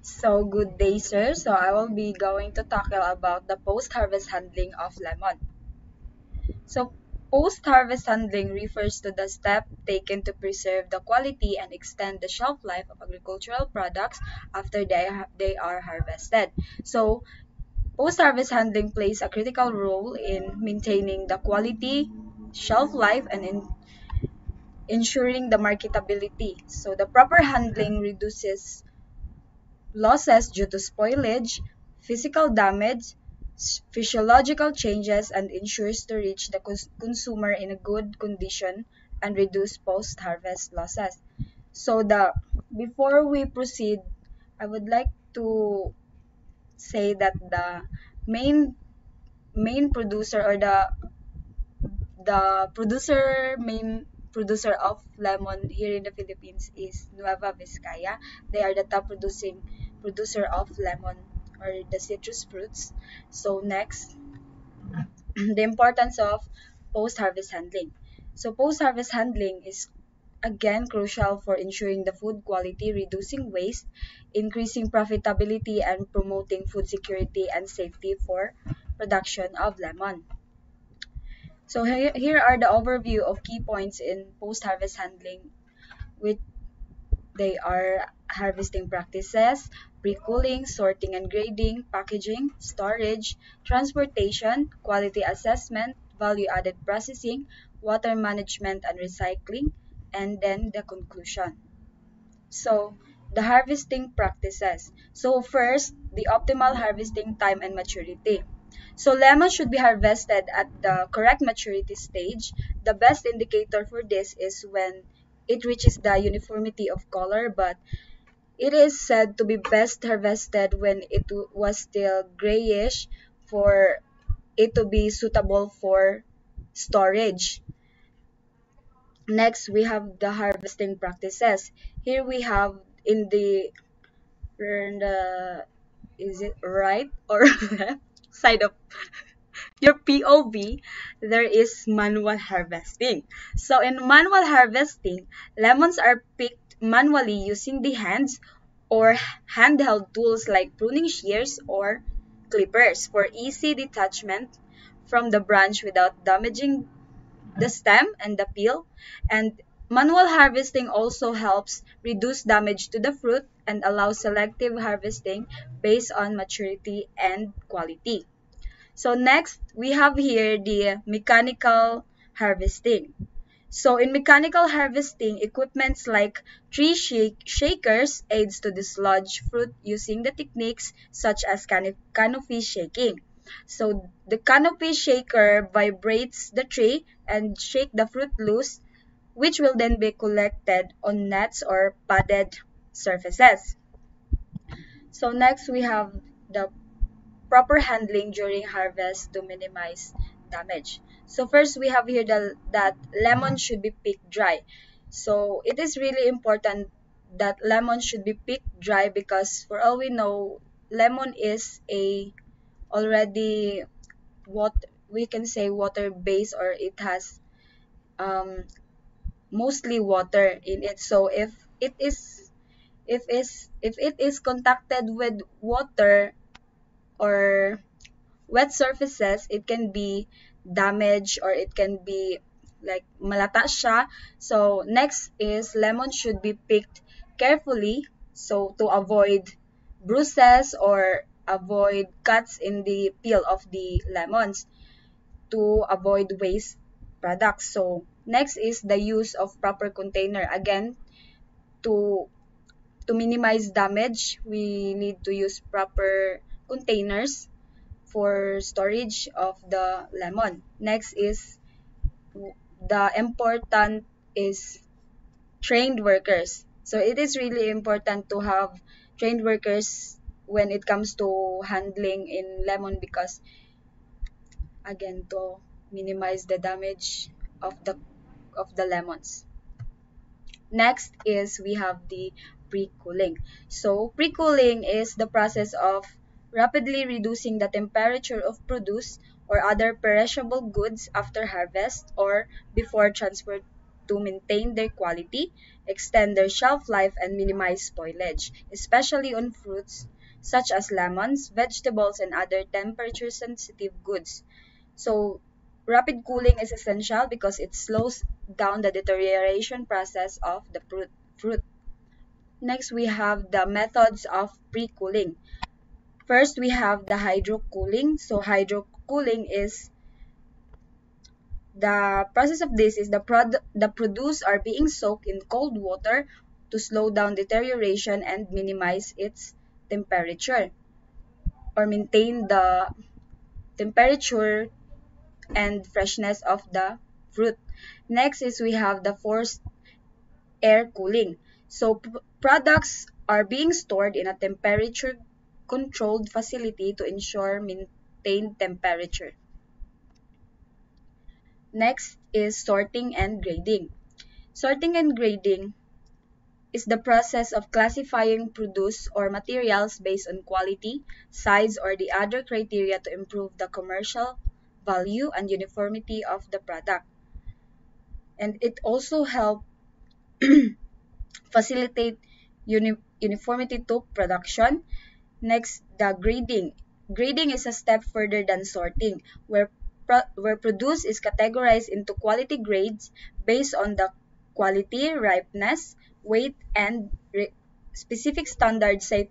So good day, sir. So I will be going to tackle about the post-harvest handling of lemon. So post-harvest handling refers to the step taken to preserve the quality and extend the shelf life of agricultural products after they are harvested. So post-harvest handling plays a critical role in maintaining the quality, shelf life, and in ensuring the marketability. So the proper handling reduces losses due to spoilage, physical damage, physiological changes, and ensures to reach the consumer in a good condition and reduce post-harvest losses. So the before we proceed, I would like to say that the main main producer or the main producer of lemon here in the Philippines is Nueva Vizcaya. They are the top producing producer of lemon or the citrus fruits. So next, the importance of post-harvest handling. So post-harvest handling is again crucial for ensuring the food quality, reducing waste, increasing profitability, and promoting food security and safety for production of lemon. So here are the overview of key points in post-harvest handling, which they are harvesting practices, pre-cooling, sorting and grading, packaging, storage, transportation, quality assessment, value-added processing, water management and recycling, and then the conclusion. So, the harvesting practices. So first, the optimal harvesting time and maturity. So lemon should be harvested at the correct maturity stage. The best indicator for this is when it reaches the uniformity of color, but it is said to be best harvested when it was still grayish for it to be suitable for storage. Next, we have the harvesting practices. Here we have in the is it right or left side of your POV, there is manual harvesting. So in manual harvesting, lemons are picked manually using the hands or handheld tools like pruning shears or clippers for easy detachment from the branch without damaging the stem and the peel. And manual harvesting also helps reduce damage to the fruit and allows selective harvesting based on maturity and quality. So next, we have here the mechanical harvesting. So in mechanical harvesting, equipments like shakers aids to dislodge fruit using the techniques such as canopy shaking. So the canopy shaker vibrates the tree and shake the fruit loose, which will then be collected on nets or padded surfaces. So next we have the proper handling during harvest to minimize damage. So first we have here that lemon should be picked dry. So it is really important that lemon should be picked dry because for all we know, lemon is a already what we can say water based or it has um, mostly water in it. So if it is contacted with water or wet surfaces, it can be damaged or it can be like malata siya. So next is lemon should be picked carefully so to avoid bruises or avoid cuts in the peel of the lemons to avoid waste products. So next is the use of proper container. Again, to to minimize damage, we need to use proper containers for storage of the lemon. Next is the important is trained workers. So it is really important to have trained workers when it comes to handling in lemon because again to minimize the damage of the lemons. Next is we have the pre-cooling. So pre-cooling is the process of rapidly reducing the temperature of produce or other perishable goods after harvest or before to maintain their quality, extend their shelf life, and minimize spoilage, especially on fruits such as lemons, vegetables, and other temperature-sensitive goods. So, rapid cooling is essential because it slows down the deterioration process of the fruit. Next, we have the methods of pre-cooling. First, we have the hydro-cooling. So, hydro-cooling is the process of this is the produce are being soaked in cold water to slow down deterioration and minimize its temperature or maintain the temperature and freshness of the fruit. Next is we have the forced air cooling. So products are being stored in a temperature controlled facility to ensure maintained temperature. Next is sorting and grading. Sorting and grading is the process of classifying produce or materials based on quality, size, or the other criteria to improve the commercial value and uniformity of the product. And it also helps facilitate uniformity to production. Next, the grading. Grading is a step further than sorting, where produce is categorized into quality grades based on the quality, ripeness, weight, and specific standards set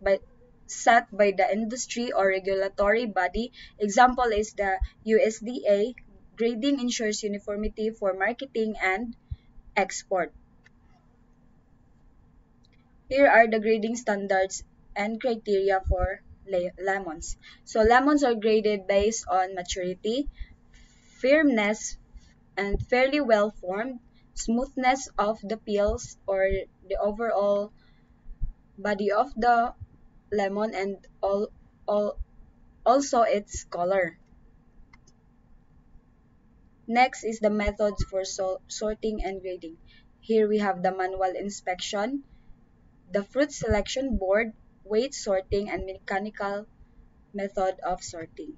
by the industry or regulatory body. Example is the USDA. Grading ensures uniformity for marketing and export. Here are the grading standards and criteria for lemons. So lemons are graded based on maturity, firmness, and fairly well formed, smoothness of the peels or the overall body of the lemon, and also its color. Next is the methods for sorting and grading. Here we have the manual inspection, the fruit selection board, weight sorting, and mechanical method of sorting.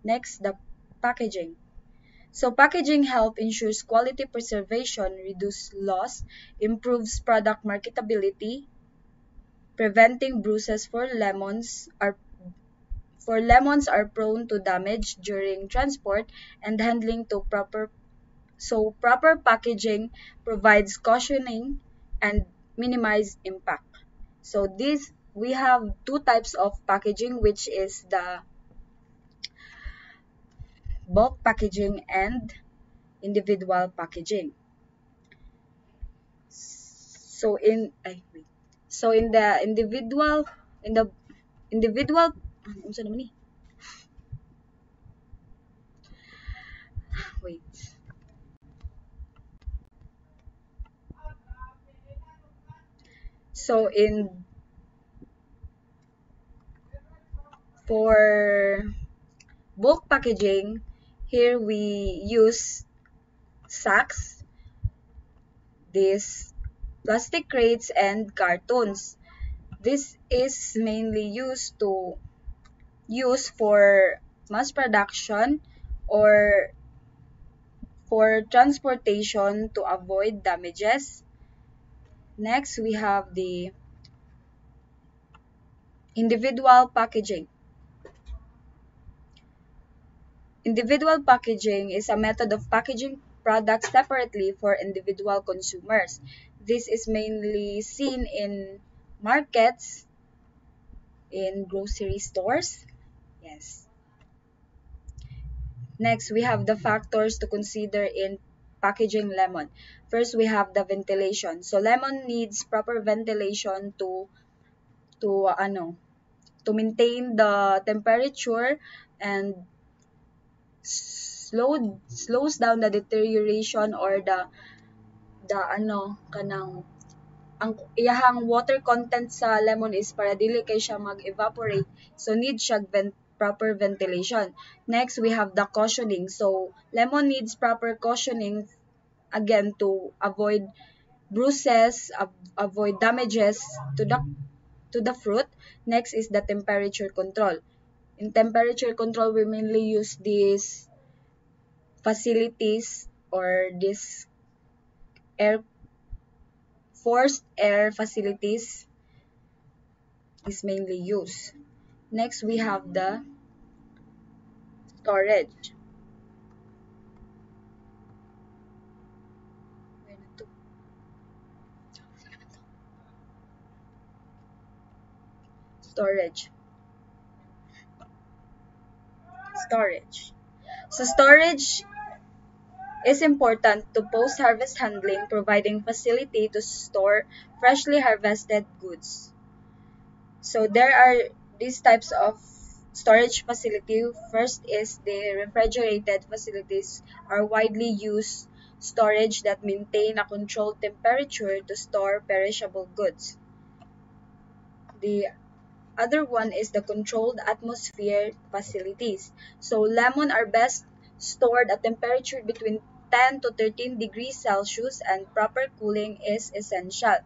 Next, the packaging. So packaging help ensures quality preservation, reduce loss, improves product marketability, preventing bruises for lemons are prone to damage during transport and handling to proper packaging provides cushioning and minimize impact. So this we have two types of packaging, which is the bulk packaging and individual packaging. So in ay, wait. So in the individual unsa naman ni? Wait. So in for bulk packaging, here we use sacks, these plastic crates and cartons. This is mainly used for mass production or for transportation to avoid damages. Next, we have the individual packaging. Individual packaging is a method of packaging products separately for individual consumers. This is mainly seen in markets, in grocery stores. Yes. Next, we have the factors to consider in packaging lemon. First, we have the ventilation. So lemon needs proper ventilation to ano to maintain the temperature and slows down the deterioration or the ano kanang ang iyahang water content sa lemon is para dili kay siya mag-evaporate. So need siya proper ventilation. Next, we have the cushioning. So lemon needs proper cushioning again to avoid bruises, avoid damages to the fruit. Next is the temperature control. In temperature control, we mainly use these facilities or this air forced air facilities is mainly used. Next, we have the storage. Storage. Storage. So storage is important to post-harvest handling, providing facility to store freshly harvested goods. So there are these types of storage facility. First is the refrigerated facilities are widely used storage that maintain a controlled temperature to store perishable goods. The other one is the controlled atmosphere facilities. So lemon are best stored at temperature between 10 to 13 degrees Celsius and proper cooling is essential.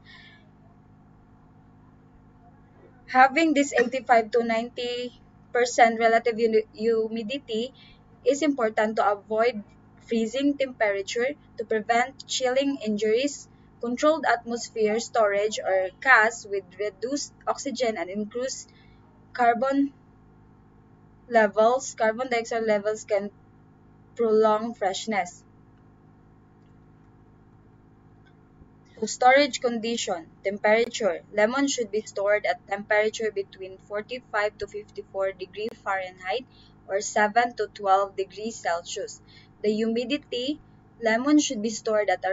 Having this 85 to 90% relative humidity is important to avoid freezing temperature, to prevent chilling injuries. Controlled atmosphere storage or CAS with reduced oxygen and increased carbon carbon dioxide levels can prolong freshness. So storage condition, temperature. Lemon should be stored at temperature between 45 to 54 degrees Fahrenheit or 7 to 12 degrees Celsius. The humidity, lemon should be stored at a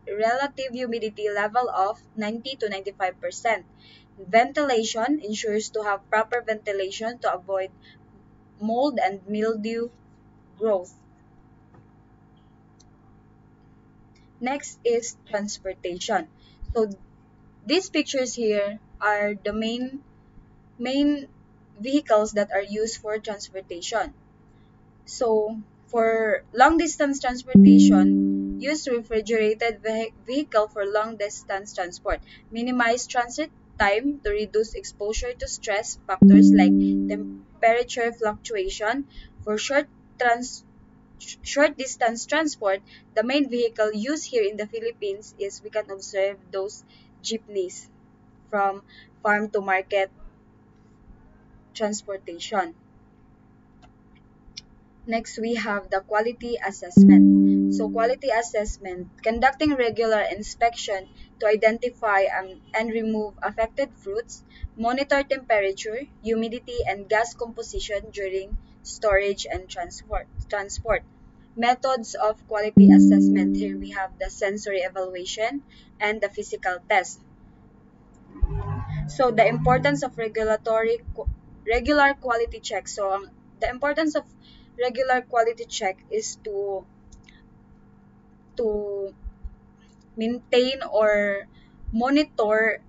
relative humidity level of 90 to 95%. Ventilation ensures to have proper ventilation to avoid mold and mildew growth. Next is transportation. So these pictures here are the main vehicles that are used for transportation. So for long distance transportation, use refrigerated vehicle for long distance transport. Minimize transit time to reduce exposure to stress factors like temperature fluctuation. For short distance transport, the main vehicle used here in the Philippines is we can observe those jeepneys from farm to market transportation. Next, we have the quality assessment. So quality assessment, conducting regular inspection to identify and remove affected fruits, monitor temperature, humidity, and gas composition during storage and transport. Methods of quality assessment. Here we have the sensory evaluation and the physical test. So the importance of regular quality check. So the importance of regular quality check is to maintain or monitor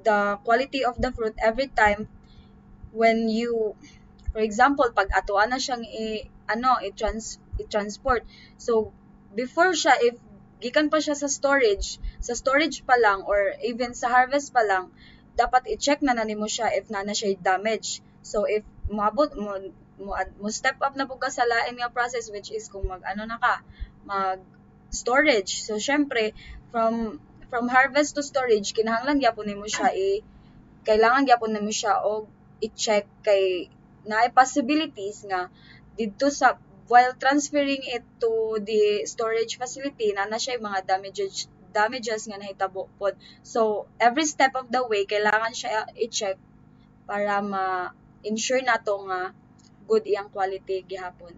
the quality of the fruit every time when you, for example, pag atuan na siyang i-transport. So before siya, if gikan pa siya sa storage pa lang or even sa harvest pa lang, dapat i-check na nimo siya if na siya damage. So if mo step up na po ka sa lain nga process, which is kung mag storage. So syempre from harvest to storage kinahanglan gyapon nimo siya kailangan gyapon nimo siya og i-check kay naay possibilities nga didto sa while transferring it to the storage facility na siya mga damages nga nahitabo pod. So every step of the way kailangan siya i-check para ma-ensure nato nga good iyang quality gihapon.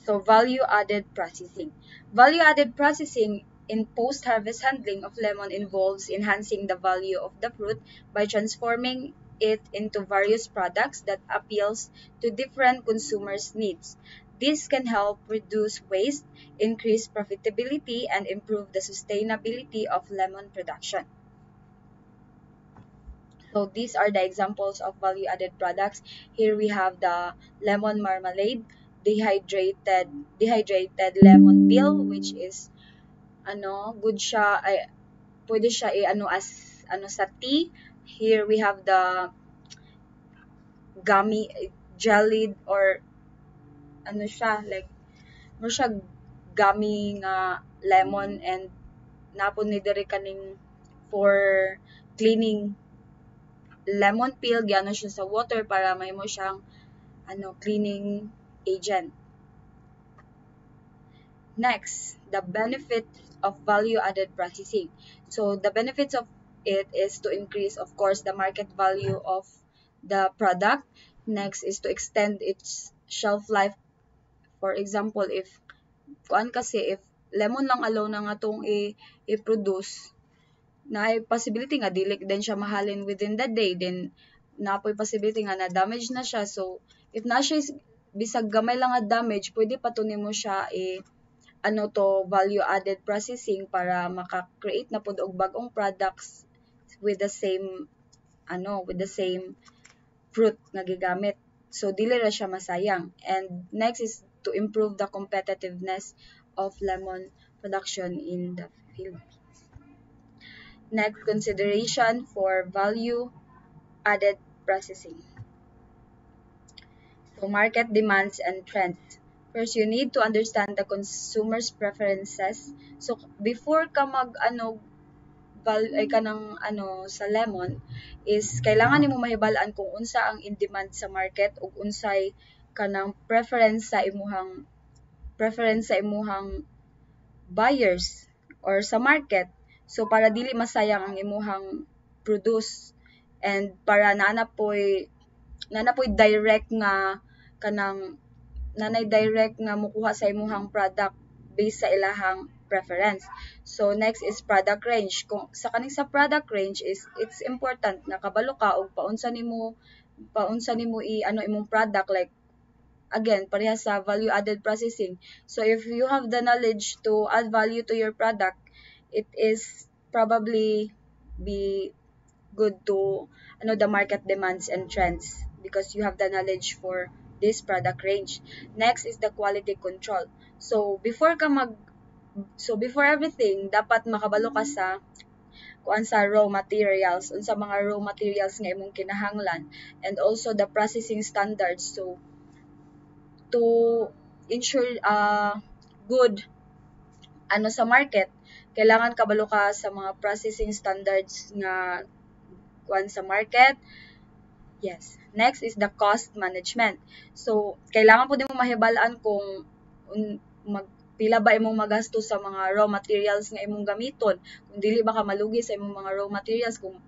So value-added processing. Value-added processing in post-harvest handling of lemon involves enhancing the value of the fruit by transforming it into various products that appeals to different consumers' needs. This can help reduce waste, increase profitability, and improve the sustainability of lemon production. So these are the examples of value-added products. Here we have the lemon marmalade, dehydrated lemon peel, which is good siya, ay pwede siya as sa tea. Here we have the gummy jellied or siya like mo siya gummy nga lemon, and napon ni diri kaning for cleaning lemon peel, giano siya sa water para may mo siyang cleaning agent. Next, the benefit of value-added processing. So the benefits of it is to increase, of course, the market value of the product. Next is to extend its shelf life. For example, if if lemon lang alone na nga itong i-produce, na ay possibility nga dili din siya mahalin within the day, then napoy possibility nga na damage na siya. So if na siya bisag gamay lang nga damage, pwede pa to nimo siya value added processing para maka-create na pud og bag-ong products with the same fruit nga gigamit. So dili ra siya masayang. And next is to improve the competitiveness of lemon production in the Philippines. Next, consideration for value added processing. So market demands and trends. First, you need to understand the consumer's preferences. So before ka sa lemon is kailangan nimo mahibal-an kung unsa ang in demand sa market ug unsay kanang preference sa imuhang buyers or sa market. So para dili masayang ang imuhang produce, and para nanapoy direct nga direct nga mukuha sa imuhang product based sa ilahang preference. So next is product range. Kung sa sa product range is it's important na kabalo ka og paunsa nimo imong product, like again parehas sa value added processing. So if you have the knowledge to add value to your product, it is probably be good to the market demands and trends because you have the knowledge for this product range. Next is the quality control. So before everything, dapat makabalo ka sa raw materials, unsa mga raw materials nga imong kinahanglan, and also the processing standards. So to ensure good sa market, kailangan kabalo ka sa mga processing standards nga sa market. Yes. Next is the cost management. So kailangan po nimo mahibal-an kung pila ba imong magasto sa mga raw materials nga imong gamiton, kung dili ba ka malugi sa imong mga raw materials. Kung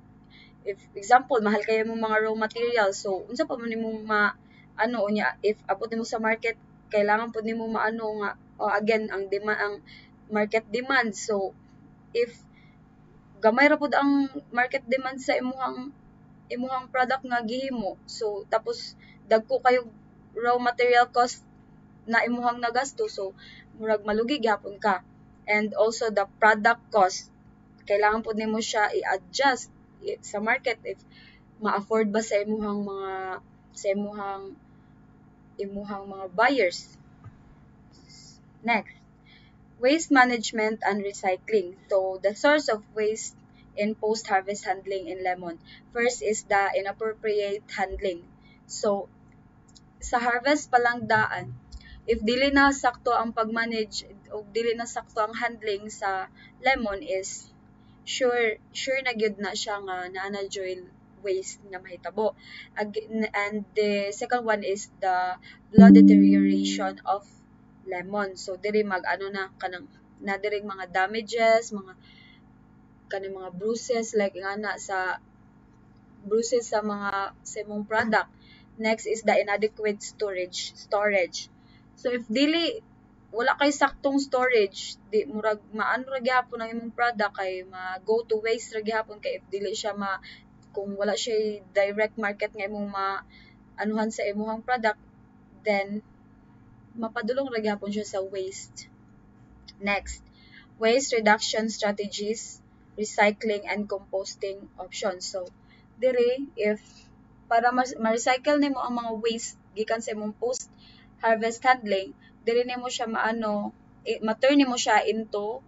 if example mahal kayo imong mga raw materials, so unsa pa man imong if abot nimo sa market, kailangan pud nimo nga again ang market demand. So if gamay ra pud ang market demand sa imuhang product nga gihimo, so tapos dagko kayo raw material cost na imuhang nagasto, so murag malugi gyapon ka. And also the product cost, kailangan pud nimo siya i-adjust sa market if ma-afford ba sa imuhang mga buyers. Next, waste management and recycling. So the source of waste in post-harvest handling in lemon. First is the inappropriate handling. So sa harvest pa lang daan, if dili na sakto ang pag-manage o dili na sakto ang handling sa lemon, is sure na gyud na siya nga naana joy waste nga mahitabo. And the second one is the blood deterioration of lemon. So diri na diri mga damages, mga bruises, like sa imong product. Next is the inadequate storage. So if dili wala kay saktong storage, di murag maano ra gyapon ang imong product, kay go to waste ra gyapon, kay if dili siya kung wala siya direct market nga imong anuhan sa imong product, then mapadulong ra gyapon siya sa waste. Next, waste reduction strategies, recycling and composting options. So diri, if para ma-recycle nimo ang mga waste gikan sa imong post harvest handling, diri nimo siya ma-turn nimo siya into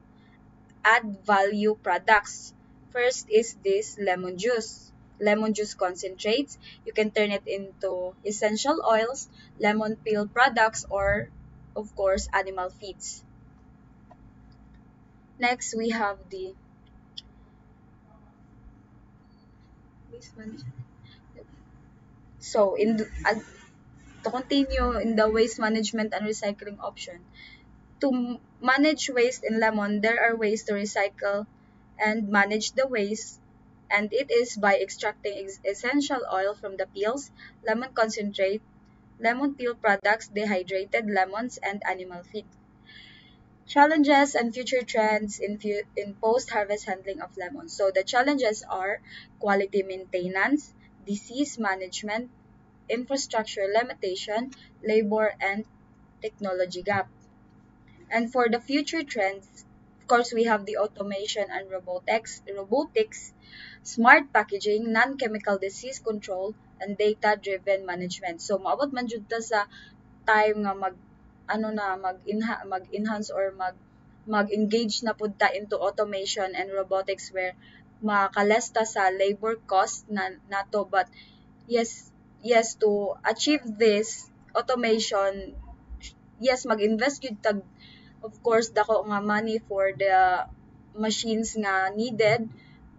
add value products. First is this lemon juice concentrates. You can turn it into essential oils, lemon peel products, or of course animal feeds. Next, we have the waste management. So, to continue in the waste management and recycling option, to manage waste in lemon, there are ways to recycle and manage the waste, and it is by extracting essential oil from the peels, lemon concentrate, lemon peel products, dehydrated lemons, and animal feed. Challenges and future trends in post-harvest handling of lemons. So the challenges are quality maintenance, disease management, infrastructure limitation, labor, and technology gap. And for the future trends, of course, we have the automation and robotics, smart packaging, non-chemical disease control, and data-driven management. So, maabot man jud ta sa time nga mag-enhance or mag-engage na pud ta into automation and robotics where makalesta sa labor cost na nato, but yes, yes, to achieve this automation, yes, mag-invest gyud tag, of course, dako nga money for the machines nga needed,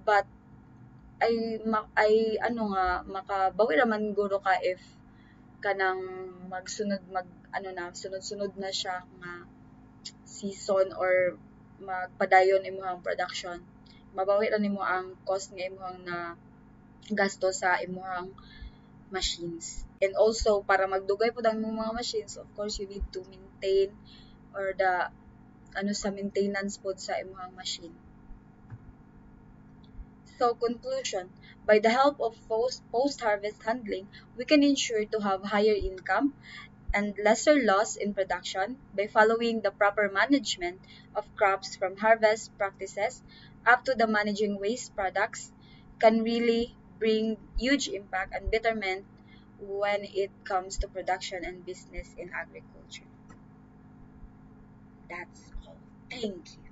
but ay ano nga makabawi raman guro ka if kanang magsunod mag ano na sunod-sunod na siya nga season or magpadayon imong production, mabawi ra nimo ang cost nga imong na gasto sa imong machines. And also para magdugay pud ang imong mga machines, of course you need to maintain or the ano sa maintenance pod sa imong machine. So conclusion, by the help of post-harvest handling, we can ensure to have higher income and lesser loss in production by following the proper management of crops from harvest practices up to the managing waste products can really bring huge impact and betterment when it comes to production and business in agriculture. That's all. Thank you.